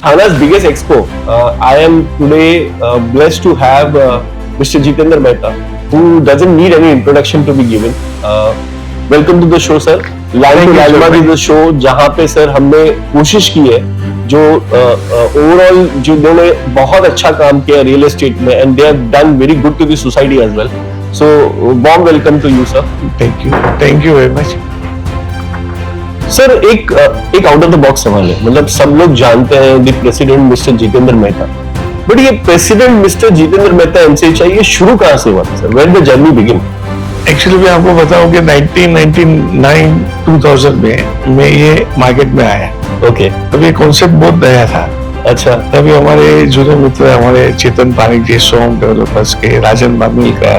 Thana's biggest expo. I am today blessed to have Mr. Jitendra Mehta, who doesn't need any introduction to be given. Welcome to the show, sir. Land to Landmark is the show जहाँ पे sir हमने कोशिश की है जो overall जिन्होंने बहुत अच्छा काम किया रियल एस्टेट में and they have done very good to the society as well. So warm welcome to you sir. Thank you very much. Sir एक आउट ऑफ द बॉक्स सवाल है. मतलब सब लोग जानते हैं the president mister Jitendra Mehta, but ये president mister Jitendra Mehta MCHI ये शुरू कहाँ से हुआ sir? Where the journey begin? Actually मैं आपको बताऊं कि 1999-2000 में मैं ये मार्केट में आया. ओके. तब ये कॉन्सेप्ट बहुत नया था. अच्छा. तभी हमारे जूनियर मित्र हमारे चेतन पानिक जी, सोम डेवलपर्स के, राजन बामिल का,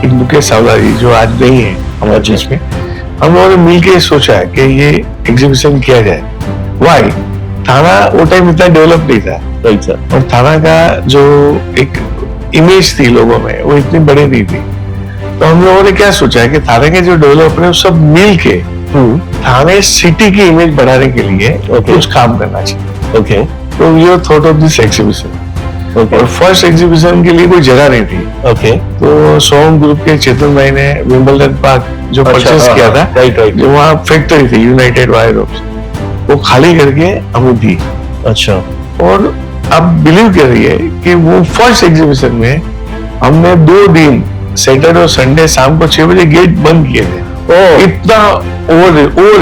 एक मुकेश सावला जी जो आज नहीं है हमारे बीच में, हम लोगों ने मिलकर सोचा कि ये एग्जीबिशन किया जाए. वाई? थाना वो टाइम इतना डेवलप नहीं था. Right sir. और थाना का जो एक इमेज थी लोगों में वो इतनी बड़ी नहीं थी. तो हम लोगों ने क्या सोचा है कि थाने के जो डेवलपर है सब मिल के थाने सिटी की इमेज बढ़ाने के लिए कुछ काम करना चाहिए. ओके. तो we thought of this exhibition. और फर्स्ट एग्जीबिशन के लिए कोई जगह नहीं थी. ओके. तो सोम ग्रुप के चेतन भाई ने विंबलडन पार्क जो परचेस किया था, राइट, जो वहाँ फैक्ट्री थी यूनाइटेड वायर रोप्स, वो खाली करके हमें दी. अच्छा. और आप बिलीव करिए कि वो फर्स्ट एग्जीबिशन में हमने 2 दिन सैटरडे और संडे शाम को 6 बजे गेट बंद किए थे. इतना ओवर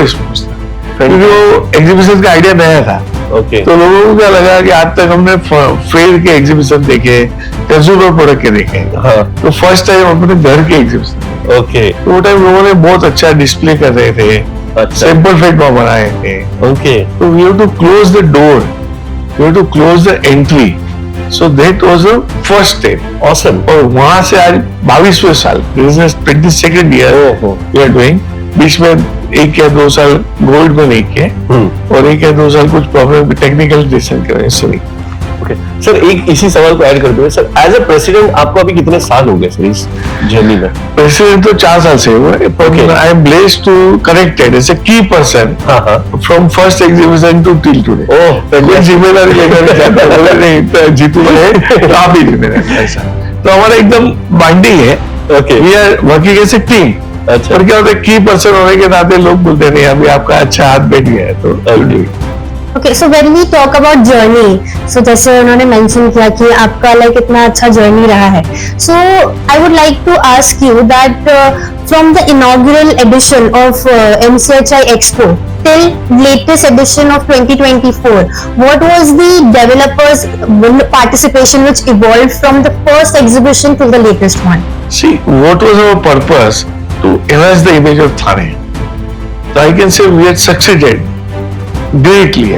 रिस्पॉन्स था क्योंकि वो एग्जीबिशन का आइडिया नया था. ओके. तो लोगों को क्या लगा कि आज तक हमने फेयर के एग्जीबिशन देखे, कंज्यूमर प्रोडक्ट के देखे. हाँ. तो फर्स्ट टाइम अपने घर के एग्जीबिशन. ओके. तो वो टाइम लोगों ने बहुत अच्छा डिस्प्ले कर रहे थे. अच्छा. सैंपल फेट बनाए थे. ओके. तो we have to close the door, we have to close the entry. So that was the first step. Awesome. और वहां से आज 22वें साल, this is 22nd year we are doing. बीच में 1 या 2 साल गोल्ड में नहीं किए और 1 या 2 साल कुछ प्रॉब्लम टेक्निकल रीजन की वजह से नहीं. ओके सर, एक इसी सवाल को ऐड कर दो सर. एज अ प्रेसिडेंट आपको अभी कितने साल हो गए सर इस जर्नी में? प्रेसिडेंट तो 4 साल से हुआ है. I am blessed to connected as a key person from first exhibition to till today. Oh, जिम्मेदारी लेकर जाता बोले नहीं जीतू है तो आप ही जिम्मेदारी. ऐसा तो हमारा एकदम बाइंडिंग है. Okay. We are working as a team. अच्छा. और क्या होता है की पर्सन होने के नाते लोग बोलते नहीं अभी आपका अच्छा हाथ बैठ गया है तो. Okay, so when we talk about journey, so जैसे उन्होंने mention किया कि आपका like इतना अच्छा journey रहा है. So I would like to ask you that from the inaugural edition of MCHI Expo till latest edition of 2024, what was the developers' participation which evolved from the first exhibition to the latest one? See, what was our purpose to enhance the image of Thane? So I can say we had succeeded greatly.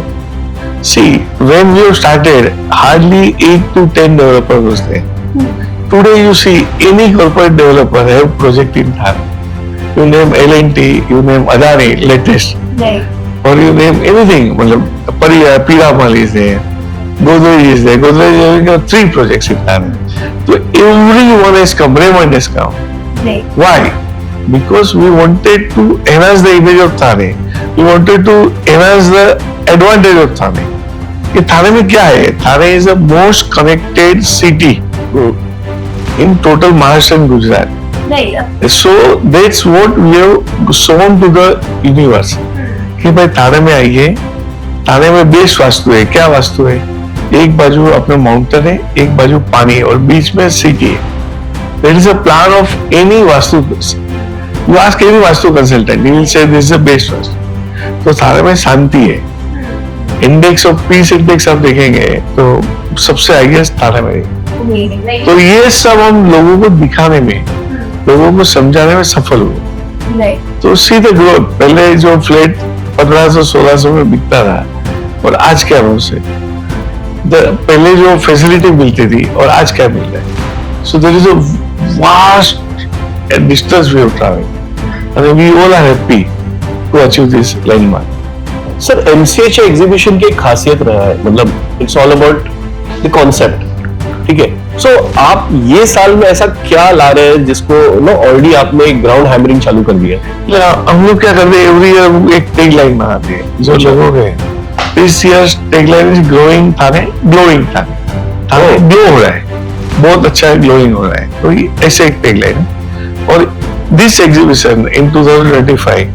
See, when we started, hardly 8 to 10 developers was there. Today you see any corporate developer have project in Thane. You name L&T, you name Adani, latest. Right. Or you name anything. Piramal is there. Godrej is there. Godrej is having 3 projects in Thane. So everyone has come. Raymond has come. Right. Why? Because we wanted to enhance the image of Thane. We wanted to enhance the advantage of Thane. कि थाने में क्या है? थाने is the most connected city in total Maharashtra and Gujarat. Right. So that's what we have shown to the universe. कि भाई थाने में आइए, थाने में best vastu है. क्या वास्तु है? एक बाजू अपने माउंटेन है, एक बाजू पानी और बीच में सिटी है. There is a plan of any vastu. You ask any vastu consultant, he will say this is the best vastu. तो थाने में शांति है. इंडेक्स ऑफ पीस इंडेक्स आप देखेंगे तो सबसे हाईएस्ट थाने में. तो ये सब हम लोगों को दिखाने में, लोगों को समझाने में सफल हुए. तो सी द ग्रोथ. पहले जो फ्लैट 1500-1600 में बिकता था और आज क्या है उससे. पहले जो फैसिलिटी मिलती थी और आज क्या मिल रहा है. So there is a vast distance we have travelled and we all are happy to achieve this landmark. Sir MCHI exhibition की एक खासियत रहा है, मतलब it's all about the concept. ठीक है. सो आप ये साल में ऐसा क्या ला रहे हैं जिसको नो ऑलरेडी आपने ग्राउंड हैमरिंग चालू कर दिया? हम लोग क्या करते हैं एवरी ईयर एक टैग लाइन बनाते हैं जो लोगों के this years tagline is growing Thane, glowing Thane, Thane glow हो रहा है, बहुत अच्छा ग्लोइंग हो रहा है, तो ये ऐसे एक टैगलाइन है। और दिस एग्जीबिशन इन 2025,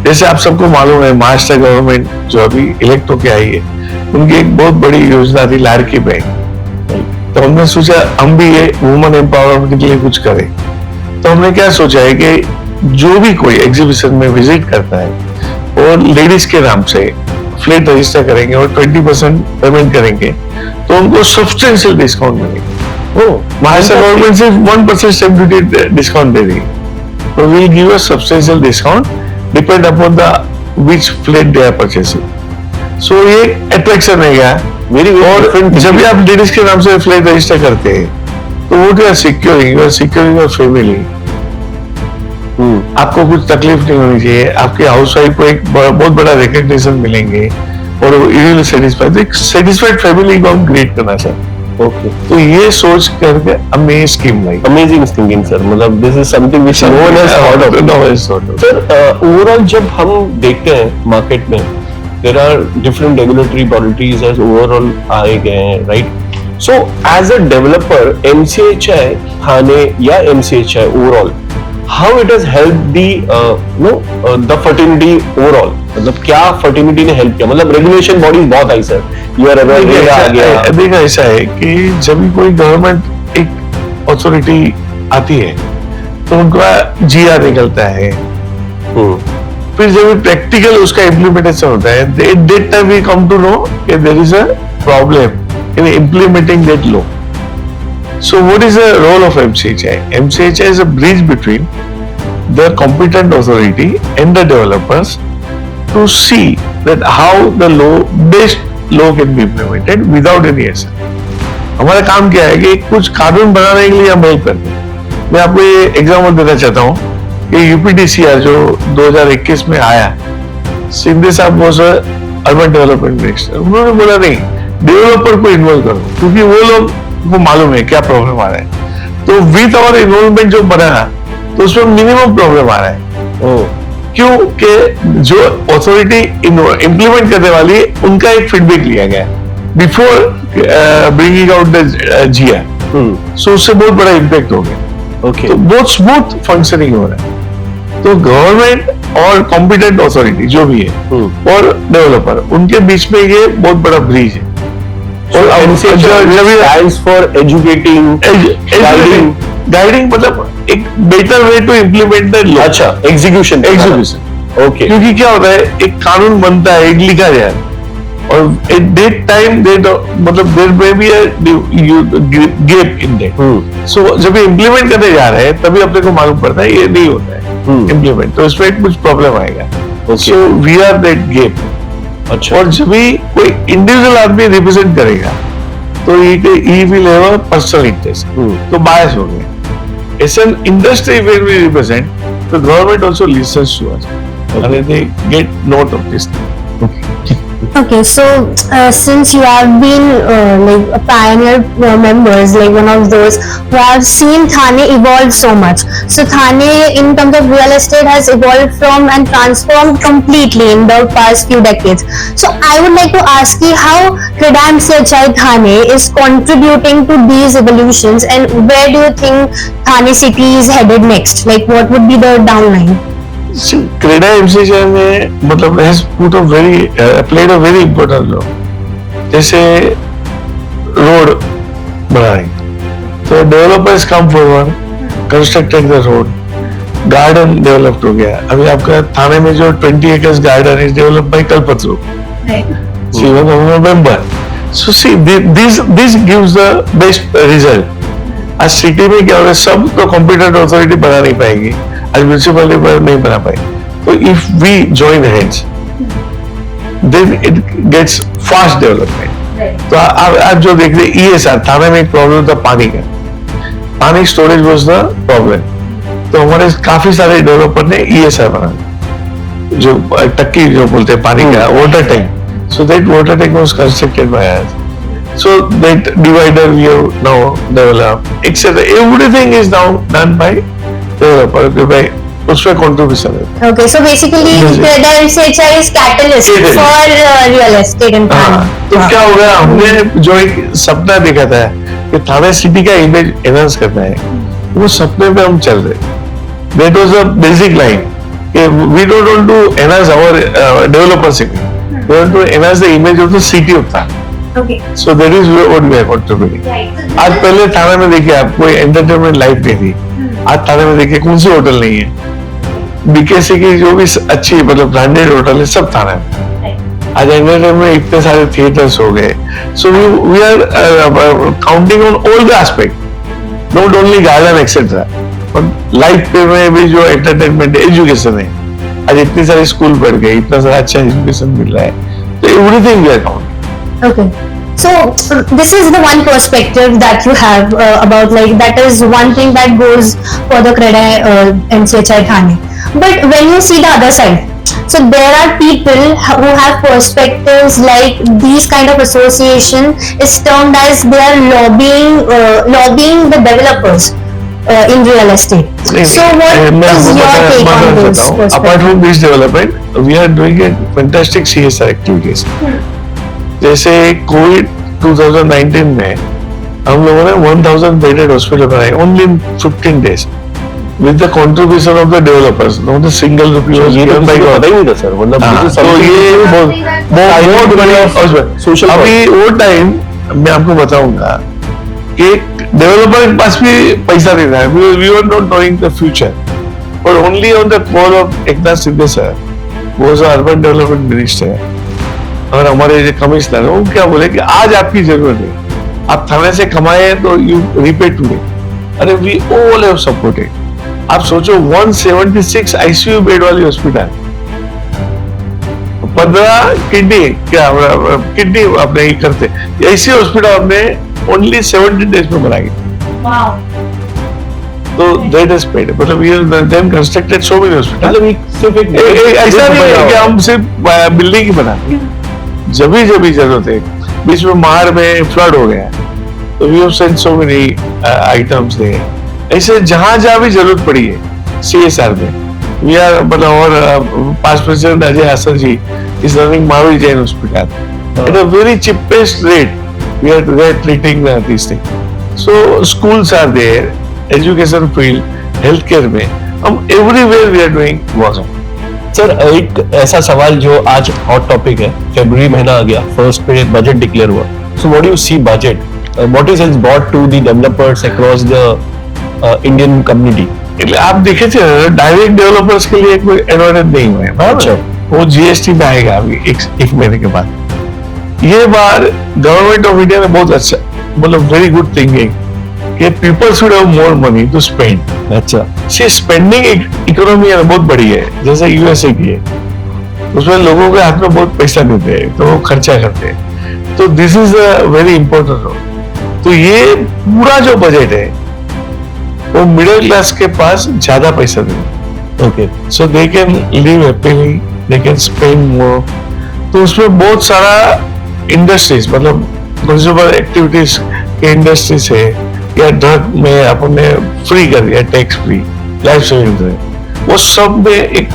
जैसे आप सबको मालूम है महाराष्ट्र गवर्नमेंट जो अभी इलेक्ट होके आई है, उनकी एक बहुत बड़ी योजना थी लाड़की बहन। तो हमने सोचा हम भी ये वुमेन एम्पावरमेंट के लिए कुछ करें। तो हमने क्या सोचा है कि जो भी कोई एग्जीबिशन में विजिट करता है और लेडीज के नाम से फ्लैट रजिस्टर करेंगे और 20% पेमेंट करेंगे तो उनको सब्सटेंशियल डिस्काउंट मिलेगा। महाराष्ट्र गवर्नमेंट सिर्फ 1% स्टैम्प ड्यूटी डिस्काउंट दे रही है, तो will give a substantial discount depend upon the which flat they are purchasing. So ये अट्रैक्शन है क्या मेरी। और जब भी आप लेडीज के नाम से फ्लैट रजिस्टर करते हैं तो वो क्या सिक्योरिंग योर फैमिली, आपको कुछ तकलीफ नहीं होनी चाहिए, आपके हाउस वाइफ को एक बहुत बड़ा रिकग्निशन मिलेंगे और यू विल सेटिस्फाइड, एक सेटिस्फाइड फैमिली को हम क्रिएट करना चाहते हैं। ओके, तो ये सोच करके हमने स्कीम लाई। अमेजिंग थिंकिंग सर, मतलब this is something which no one has thought of. Sir overall जब हम देखते हैं मार्केट में there are different regulatory policies as overall आए गए हैं, right. So as a developer MCHI Thane या MCHI overall, how it has help the fertility overall, मतलब क्या फर्टिलिटी ने हेल्प किया, मतलब रेगुलेशन बॉडीज बहुत आई सर, यू आर अवेयर आ गया। देखा ऐसा है कि जब भी कोई गवर्नमेंट एक अथॉरिटी आती है तो उनका GR निकलता है, फिर जब प्रैक्टिकल उसका इम्प्लीमेंटेशन होता है that time we come to know कि there is a problem in implementing that law. So what is the role of MCHI? MCHI is a bridge between the competent authority and the developers to see that how the best law can be implemented without any error. हमारा काम क्या है कि कुछ कानून बनाने के लिए हम हेल्प करते हैं। मैं आपको ये एग्जाम्पल देना चाहता हूँ कि UPDCR जो 2021 में आया, शिंदे साहब वॉज अर्बन डेवलपमेंट मिनिस्टर, उन्होंने बोला नहीं डेवलपर को इन्वॉल्व करो क्योंकि वो लोग को मालूम है क्या प्रॉब्लम आ रहा है। तो विथ आवर इन्वॉल्वमेंट जो बना तो उसमें मिनिमम प्रॉब्लम आ रहा है। क्योंकि जो अथॉरिटी इम्प्लीमेंट करने वाली है उनका एक फीडबैक लिया गया before bringing out the GR, सो उससे बहुत बड़ा इम्पैक्ट हो गया। तो बहुत स्मूथ फंक्शनिंग हो रहा है। तो गवर्नमेंट और कॉम्पिटेंट अथॉरिटी जो भी है और डेवलपर, उनके बीच में ये बहुत बड़ा ब्रिज है। और stands for educating, गाइडिंग मतलब एक better way to implement the law. अच्छा, एग्जीक्यूशन। ओके, क्योंकि क्या होता है एक कानून बनता है, एक लिखा जाए और एट दैट टाइम मतलब there may be a gap in that. So जब ये इम्प्लीमेंट करने जा रहे हैं तभी अपने को मालूम पड़ता है ये नहीं होता है इम्प्लीमेंट, तो इसमें कुछ प्रॉब्लम आएगा। So we are that gap. अच्छा, और जब भी कोई इंडिविजुअल आदमी रिप्रेजेंट करेगा तो he will have a personal interest, तो बायस हो गए। As an industry when we represent, the government also listens to us and they get note of this. Okay, so since you have been like a pioneer members, like one of those who have seen Thane evolve so much. So Thane, in terms of real estate, has evolved from and transformed completely in the past few decades. So I would like to ask you how CREDA MCHI Thane is contributing to these evolutions, and where do you think Thane city is headed next? Like, what would be the downline? CREDA MCHI में मतलब has put a played a very important role. जैसे road बनाए तो developers come forward, constructed the road, garden developed हो गया। अभी आपका थाने में जो 20 acres garden is developed by Kalpataru, November. So see this gives the best result. आज सिटी में क्या हो रहा है, सब तो कॉम्पिटेंट अथॉरिटी बना नहीं पाएगी, आज म्यूनिसिपल नहीं बना पाए। तो if we join hands then it gets fast development. तो आप जो देख रहे ESR, थाने में एक प्रॉब्लम था पानी का, पानी स्टोरेज वाज द प्रॉब्लम। तो हमारे काफी सारे डेवलपर ने ESR बना, जो टक्की जो बोलते हैं पानी का, water tank. So that water tank was constructed by us. So that divider we have now developed, etc. Everything is now done by developer, by उसमें कंट्रीब्यूशन है। Okay, so basically Yes, yes. the NCHI is catalyst Yes, yes. for real estate in हाँ, Thane. तो क्या हो गया, हमने जो एक सपना देखा था कि थाने सिटी का इमेज एनहांस करना है, वो सपने पे हम चल रहे। That was the basic line. We don't want to enhance our developer city. We want to enhance the image of the city of Thane. Okay. So that is what we are contributing. Right. आज पहले थाने में देखिए आप कोई entertainment life नहीं थी, आज थाने में देखिए कौन सी होटल नहीं है, बीकेसी की जो भी अच्छी मतलब ब्रांडेड होटल है सब थाने में। आज एंटरटेनमेंट में इतने सारे थिएटर्स हो गए। So we are counting on all the aspect, not only garden etcetera, but life पे में भी जो एंटरटेनमेंट एजुकेशन है, आज इतनी सारी स्कूल बढ़ गई, इतना सारा अच्छा एजुकेशन मिल रहा है, तो everything we are counting. Okay. So this is the one perspective that you have about, like, that is one thing that goes for the CREDAI NCHI Thane. But when you see the other side, so there are people who have perspectives like these kind of association is termed as they are lobbying the developers in real estate. So what is your take on those perspectives? Apart from this development, we are doing a fantastic CSR activities. जैसे Covid 2019 में हम लोगों ने 1000 bedded hospital बनाए only in 15 days with the contribution of the developers, not a single rupee was ये तो given by किसी को पता ही नहीं था सर, मतलब हाँ, मुझे तो ये बहुत बढ़िया सोशल अभी वो टाइम मैं आपको बताऊंगा कि डेवलपर के पास भी पैसा नहीं था, we were not knowing the future, और only on the call of Eknath Shinde sir, वो अर्बन डेवलपमेंट मिनिस्टर और हमारे जो कमिश्नर, वो क्या बोले कि आज आपकी जरूरत है, आप थाने से कमाए तो यू रीपे टुडे। अरे वी ऑल हैव सपोर्टेड। आप सोचो 176 आईसीयू बेड वाली हॉस्पिटल, 15 किडनी क्या किडनी अपने ही करते, ऐसी हॉस्पिटल हमने ओनली 70 days में बनाई। तो दैट इज पेड, मतलब we then constructed so many hospital. मतलब सिर्फ एक ऐसा नहीं है कि हम सिर्फ बिल्डिंग ही बनाते, जब भी जरूरत है, बीच में मार में फ्लड हो गया तो we have sent so many items there, ऐसे जहां भी जरूरत पड़ी है सीएसआर में वी आर, मतलब और past president Ajay Hasan ji is running Mahavir Jain hospital at a very cheapest rate, we are treating this thing. So schools are there, education field, health care में हम everywhere we are doing work. Sir एक ऐसा सवाल जो आज hot topic है, फरवरी महीना आ गया, फर्स्ट पे बजट डिक्लेयर हुआ, so what do you see budget, what is its brought to the developers across the Indian community? એટલે आप देखे थे डायरेक्ट डेवलपर्स के लिए कोई एडवांटेज नहीं हुआ है, अच्छा, वो जीएसटी में आएगा अभी एक महीने के बाद। ये बार गवर्नमेंट ऑफ इंडिया ने बहुत अच्छा, मतलब वेरी गुड थिंकिंग कि people should have more money to spend. अच्छा, सी स्पेंडिंग इकोनॉमी है बहुत बड़ी है, जैसे यूएसए की है, उसमें लोगों के हाथ में बहुत पैसा देते हैं तो वो खर्चा करते हैं, तो this is a very important role. तो ये पूरा जो बजट है वो मिडिल क्लास के पास ज्यादा पैसा देते, okay, so they can live happily, they can spend more. तो उसमें बहुत सारा इंडस्ट्रीज, मतलब कंज्यूमर एक्टिविटीज के इंडस्ट्रीज है, या ड्रग में अपने फ्री कर दिया, टैक्स फ्री, लाइफ सेविंग, वो सब में एक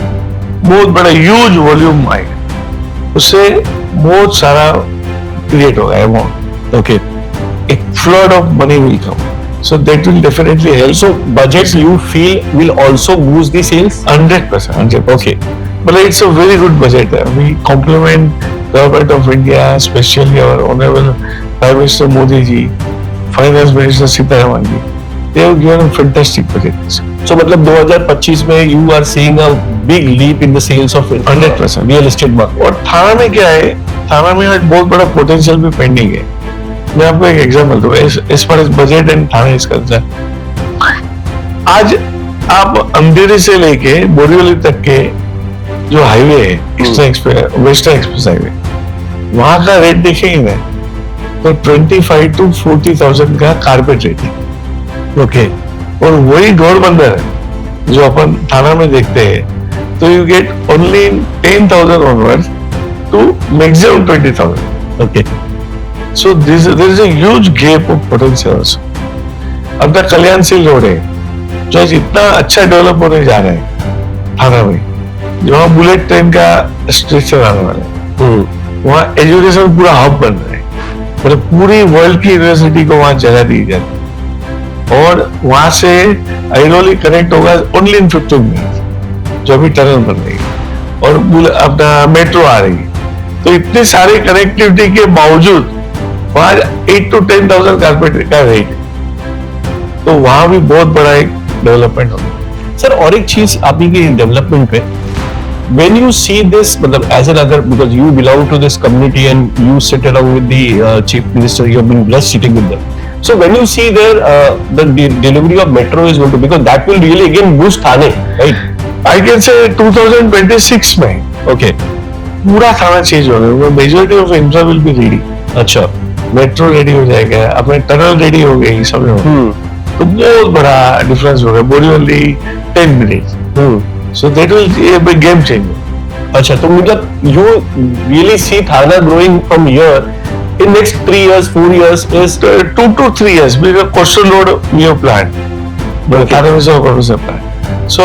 बहुत बड़ा ह्यूज वॉल्यूम आएगा, उससे बहुत सारा क्रिएट होगा अमाउंट, ओके, एक flood of money will come, so that will definitely help. so budgets you feel will also boost the sales? 100%. Okay, But it's a very good budget. We compliment government of India, especially our honorable Prime Minister Modi ji, Finance Minister Sitaraman ji. They have given a fantastic budget. so मतलब 2025 में you are seeing a big leap in the sales of 100% real estate market. और थाना में क्या है, थाना में आज बहुत बड़ा पोटेंशियल भी पेंडिंग है। मैं आपको एक एग्जांपल दूं, इस पर बजट एंड थाना इस कंसर्न, आज आप अंधेरी से लेके बोरीवली तक के जो हाईवे है, eastern express, western express highway, वहां का रेट देखेंगे ना तो 25 to 40,000 का कारपेट रेट है, ओके, और वही घोड़बंदर है जो अपन थाना में देखते हैं, तो you get only 10,000 onwards to maximum 20,000। Okay, So there is a huge gap of potential also. अब तक कल्याणशील रोड है जो आज इतना अच्छा डेवलप होने जा रहा है, थाना में, जहाँ बुलेट ट्रेन का स्टेशन आने वाला है, वहाँ एजुकेशन पूरा हब बन रहा है, मतलब पूरी वर्ल्ड की यूनिवर्सिटी को वहाँ जगह दी जाती है, और वहां से आइरोली कनेक्ट होगा ओनली इन 15 मिनट, जो अभी टनल बन रही है, और अपना मेट्रो आ रही है। तो इतनी सारी कनेक्टिविटी के बावजूद वहां 8 to 10,000 कारपेट का रेट है, तो वहां भी बहुत बड़ा एक डेवलपमेंट होगा। सर और एक चीज आपकी की डेवलपमेंट पे, when you see this, मतलब as another, because you belong to this community and you sit along with the chief minister, you have been blessed sitting with them. So when you see there the delivery of metro is going to, because that will really again boost Thane, right? I can say 2026 में Okay. पूरा थाना change होगा, majority of infra will be ready, अच्छा। Metro ready हो जाएगा, अपने tunnel ready हो गई सब, तो बहुत बड़ा डिफरेंस होगा, Borivali 10 minute, so that will be a big game changer. अच्छा, तो मतलब you really see Thane growing from here in next 3 years, 4 years is 2 to 3 years because coastal road we have planned, थाने में सब coastal plan, so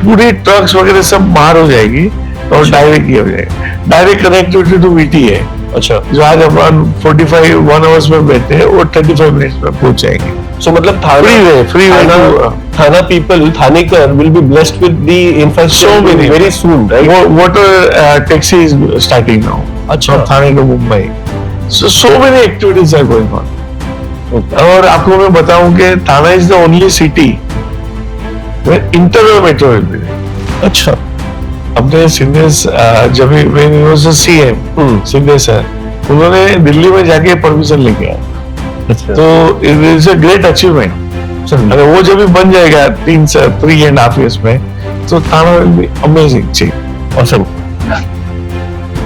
पूरी trucks वगैरह सब बाहर हो जाएगी और डायरेक्ट ही हो जाएगा, डायरेक्ट कनेक्टिविटी टू वीटी है। अच्छा, जो आज अपन 1 hours में बैठते हैं वो 35 मिनट्स में पहुंच जाएंगे। so मतलब free way to Thane people, Thanekar will be blessed with the infrastructure So many. very soon, right? water taxi is starting now अच्छा, from Thane to Mumbai, so many activities are going on. और आपको मैं बताऊं कि थाना is the only city where internal metro will be there. अच्छा, अपने सिंधे जब CM सिंधे सर, उन्होंने दिल्ली में जाके परमिशन लेके आया, अच्छा, तो it is a great achievement. अगर वो जब भी बन जाएगा 3.5 years में, तो थाना विल बी अमेजिंग चीज। awesome.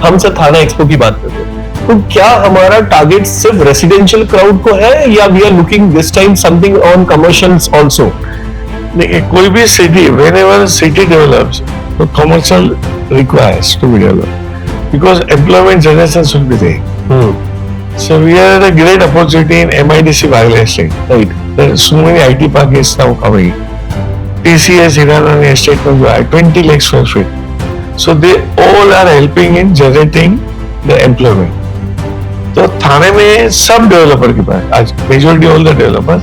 हम सर थाना एक्सपो की बात करते हैं, तो क्या हमारा टारगेट सिर्फ रेसिडेंशियल क्राउड को है या we are looking this time something on commercials also? देखिए, कोई भी सिटी, व्हेनेवर सिटी डेवलप्स, तो commercial requires to be developed because employment generation should be there. So we are at a great opportunity in MIDC Bagla Estate. Right. There are so many IT parks is now coming. TCS Hiranani Estate will buy 20 lakh square feet. So they all are helping in generating the employment. तो थाने में सब developer के पास आज majority all the developers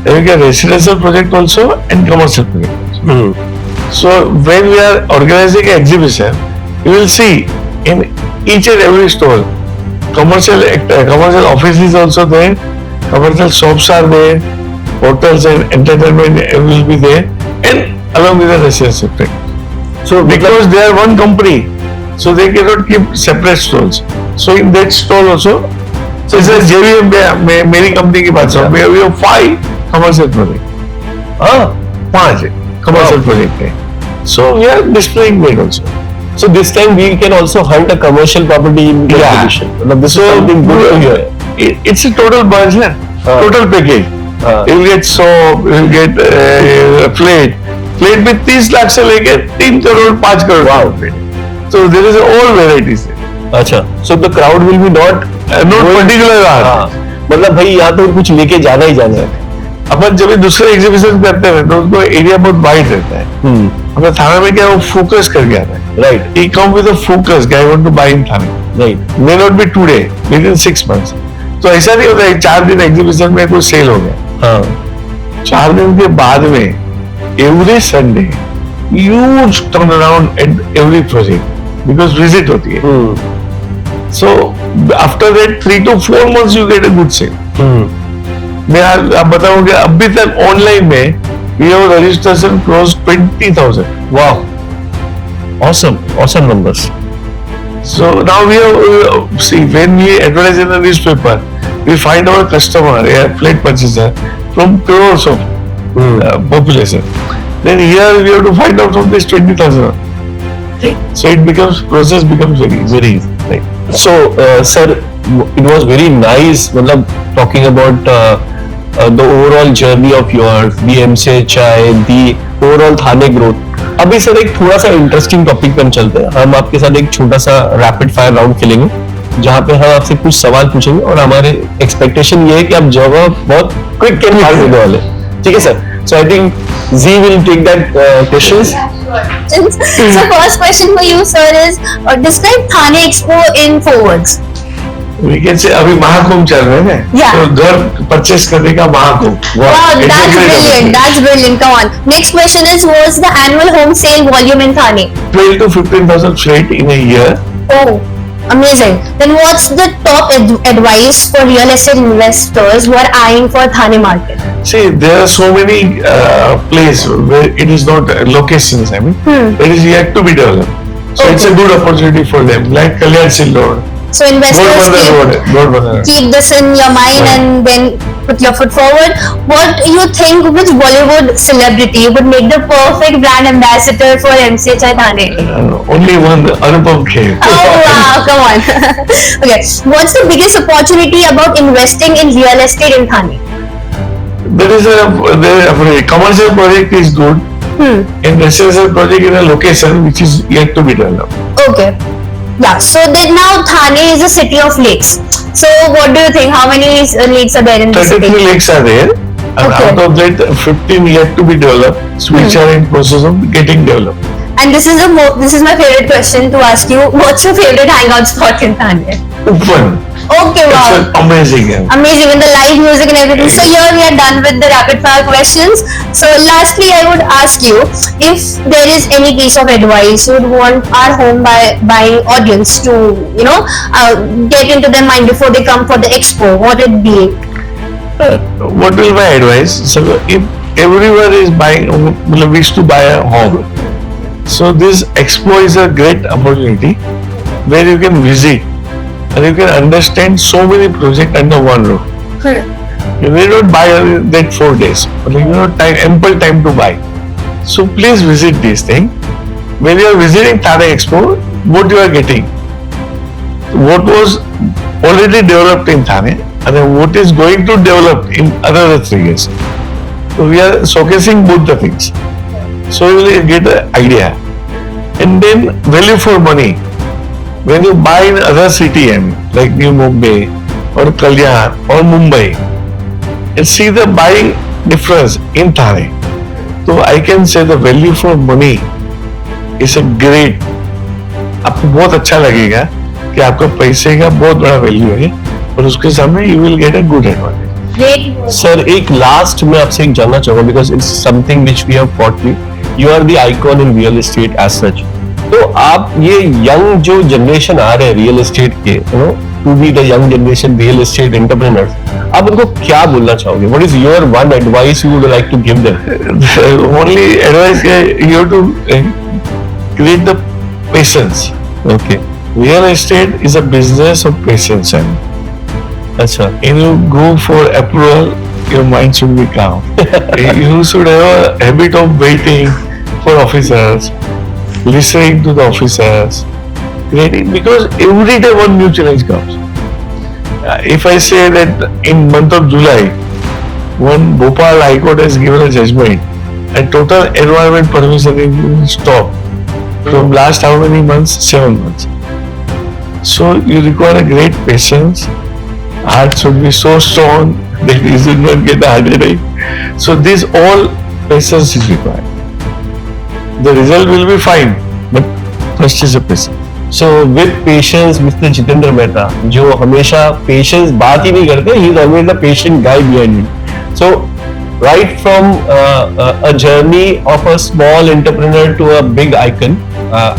they will get residential project also and commercial project also. So when we are organizing an exhibition, you will see in each and every store commercial office is also there, commercial shops are there, hotels and entertainment will be there, and along with the residential sector. So because they are one company, so they cannot keep separate stalls. So in that stall also, so it's a JVM में मेरी company की बात है, we have 5 commercial project, 5 commercial project है, so we are displaying that also. So this time we can also hunt a commercial property in the exhibition. मतलब this is something good to hear. It's a total bunch, total package. You will get soap, you will get plate में 30 लाख से लेके 3 crore 5 crore. Wow. So there is all varieties. अच्छा, so the crowd will be not particular. मतलब भाई यहाँ तो कुछ लेके जाना ही जाना है। अपन जब भी दूसरे एग्जीबिशन करते हैं तो उनको एरिया बहुत वाइड रहता है। अपने थाने में क्या वो फोकस करके आता है, right? He come with a focus, I want to buy in Thane, right? May not be today, with in 6 months। तो ऐसा नहीं होता है 4 दिन एग्जीबिशन में कोई सेल हो गया, हाँ, 4 दिन के बाद में every Sunday huge turn around at every project because visit होती है। So after that 3 to 4 months you get a good sale. मैं आप बताऊंगा अभी तक ऑनलाइन में we have registration close 20,000. Wow, awesome numbers. So now we have see when we advertise in the newspaper, we find our customer, a plate purchaser from crores of population. Then here we have to find out from this 20,000. So it becomes very easy. Right? So sir, it was very nice, मतलब talking about the overall journey of yours, the MCHI, the overall Thane growth. अभी sir एक थोड़ा सा interesting topic पर हम चलते हैं। हम आपके साथ एक छोटा सा रैपिड फायर राउंड खेलेंगे, जहाँ पे हम आपसे कुछ सवाल पूछेंगे और हमारे एक्सपेक्टेशन ये है कि आप जवाब बहुत क्विक के आंसर देने वाले, ठीक है sir? So I think we will take that questions questions. So first question for you, sir, is describe Thane Expo in 4 words. We can say अभी महाकुंभ चल रहे हैं ना, Yeah. तो घर परचेस करने का Mahakumbh. Wow, It's a that's great brilliant. opportunity. That's brilliant. Come on. Next question is, what's the annual home sale volume in Thane? 12 to 15,000 flat in a year. Oh, amazing. Then what's the top advice for real estate investors who are eyeing for Thane market? See, there are so many places where it is not locations. I mean, it is yet to be developed. So it's a Okay. good opportunity for them, like Kalyan Sill Road, So investors Ghodbunder. keep this in your mind Right. and then put your foot forward. What you think, which Bollywood celebrity would make the perfect brand ambassador for MCHI Thane? Only one, Anupam Kher. Oh wow, come on. Okay, what's the biggest opportunity about investing in real estate in Thane? There is a commercial project is good, and residential project in a location which is yet to be developed. Okay. Yeah, so then now Thane is a city of lakes. So what do you think? How many lakes are there in the 33 city? lakes are there, and Okay. out of that 15 yet to be developed, which are in process of getting developed. And this is my favorite question to ask you. What's your favorite hangout spot in Thane? Open. Okay, It's wow. amazing. Amazing with the live music and everything. So here we are done with the rapid fire questions. So lastly, I would ask you if there is any piece of advice you would want our home buying audience to, get into their mind before they come for the expo. What would it be? What will my advice? So if everyone is wish to buy a home, so this expo is a great opportunity where you can visit and you can understand so many projects under one roof. You need not buy that 4 days, but you have ample time to buy. So please visit this thing. When you are visiting Thane Expo, what you are getting, what was already developed in Thane, and then what is going to develop in another 3 years. So we are showcasing both the things. So you will get an idea. And then value for money. When you buy in other city, like New Mumbai or Kalyan or Mumbai, and see the buying difference in Thane. So I can say the value for money is a great. आपको बहुत अच्छा लगेगा कि आपका पैसे का बहुत बड़ा वैल्यू है और उसके सामने you will get a good advantage. Great. सर एक लास्ट में आपसे एक जानना चाहूंगा because it's something which we have fought with you are the icon in real estate as such तो आप ये यंग जो जनरेशन आ रहे हैं रियल एस्टेट के to be the young generation real estate entrepreneurs आप उनको क्या बोलना चाहोगे what is your one advice you would like to give them Only advice you have to create the patience. Okay Real estate is a business of patience. अच्छा When you go for approval, your mind should be calm. You should have a habit of waiting for officers, listening to the officers, creating because every day one new challenge comes. If I say that in month of July, when Bhopal High Court has given a judgment and total environment permission is stopped from last how many months? 7 months. So you require a great patience. Heart should be so strong that you should not get a heart attack. So this all patience is required. The result will be fine, but first is a patience. So with patience mister Jitendra Mehta जो हमेशा patience बात ही नहीं करते he is always the patient guy behind it so right from a journey of a small entrepreneur to a big icon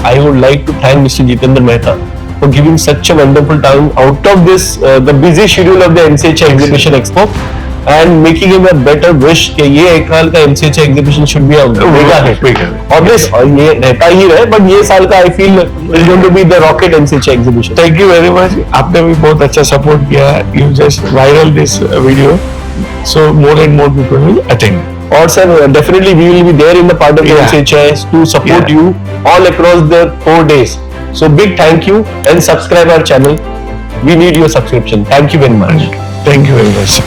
I would like to thank mister Jitendra Mehta for giving such a wonderful time out of this the busy schedule of the MCHI Exhibition Expo and making him a better wish कि ये एक साल का MCHI Exhibition should be a mega hit. Obvious और ये रहता ही रहे but ये साल का I feel is going to be the rocket MCHI Exhibition. Thank you very much. आपने भी बहुत अच्छा सपोर्ट किया. You just viral this video, so more and more people will attend. और sir definitely we will be there in the part of Yeah. MCHI to support Yeah. you all across the 4 days. So big thank you and subscribe our channel. We need your subscription. Thank you very much. Thank you very much.